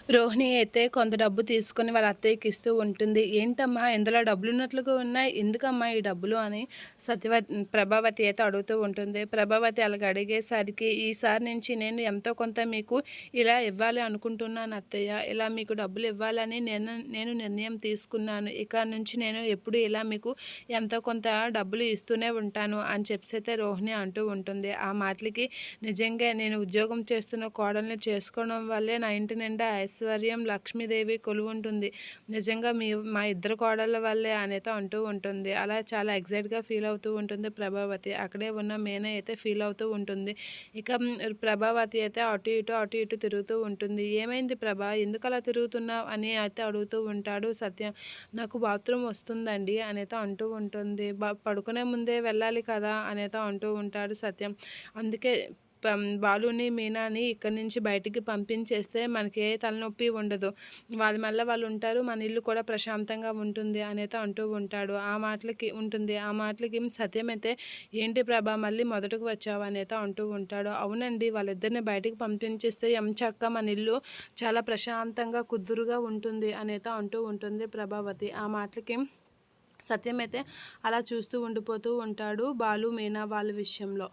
రోహిణి అయితే కొంత డబ్బు తీసుకొని వాళ్ళ అత్తయ్యకి ఇస్తూ ఉంటుంది. "ఏంటమ్మా ఇందులో డబ్బులున్నట్లుగా ఉన్నాయి. ఎందుకమ్మా ఈ డబ్బులు?" అని ప్రభావతి అయితే అడుగుతూ ఉంటుంది. ప్రభావతి అలాగ అడిగేసరికి, "ఈసారి నుంచి నేను ఎంతో కొంత మీకు ఇలా ఇవ్వాలి అనుకుంటున్నాను అత్తయ్య. ఇలా మీకు డబ్బులు ఇవ్వాలని నేను నిర్ణయం తీసుకున్నాను. ఇక నుంచి నేను ఎప్పుడు ఇలా మీకు ఎంతో కొంత డబ్బులు ఇస్తూనే ఉంటాను" అని చెప్పేసైతే రోహిణి అంటూ ఉంటుంది. ఆ మాటలకి నిజంగా నేను ఉద్యోగం చేస్తున్న కోడల్ని చేసుకోవడం వల్లే నా ఇంటి నిండా ఐశ్వర్యం, లక్ష్మీదేవి కొలువుంటుంది. నిజంగా మా ఇద్దరు కోడళ్ళ వల్లే అనేతో అంటూ ఉంటుంది. అలా చాలా ఎక్సైట్‌గా ఫీల్ అవుతూ ఉంటుంది ప్రభావతి. అక్కడే ఉన్న మీనా అయితే ఫీల్ అవుతూ ఉంటుంది. ఇక ప్రభావతి అయితే అటు ఇటు తిరుగుతూ ఉంటుంది. "ఏమైంది ప్రభా? ఎందుకలా తిరుగుతున్నావు?" అని అయితే అడుగుతూ ఉంటాడు సత్యం. "నాకు బాత్రూమ్ వస్తుందండి" అనేతో అంటూ ఉంటుంది. పడుకునే ముందే వెళ్ళాలి కదా! అనేతో అంటూ ఉంటాడు సత్యం. అందుకే బాలుని, మీనాని ఇక్కడి నుంచి బయటికి పంపించేస్తే మనకి ఏ తలనొప్పి ఉండదు. వాళ్ళ మళ్ళా వాళ్ళు ఉంటారు. మన ఇల్లు కూడా ప్రశాంతంగా ఉంటుంది అనేతో అంటూ ఉంటాడు. ఆ మాటలకి సత్యం అయితే, "ఏంటి ప్రభా మళ్ళీ మొదటకు వచ్చావా?" అనేతో అంటూ ఉంటాడు. "అవునండి. వాళ్ళిద్దరిని బయటికి పంపించేస్తే ఎంచక్కా మన ఇల్లు చాలా ప్రశాంతంగా, కుదురుగా ఉంటుంది" అనేతో అంటూ ఉంటుంది ప్రభావతి. ఆ మాటలకి సత్యం అయితే అలా చూస్తూ ఉండిపోతూ ఉంటాడు బాలు, మీనా వాళ్ళ విషయంలో.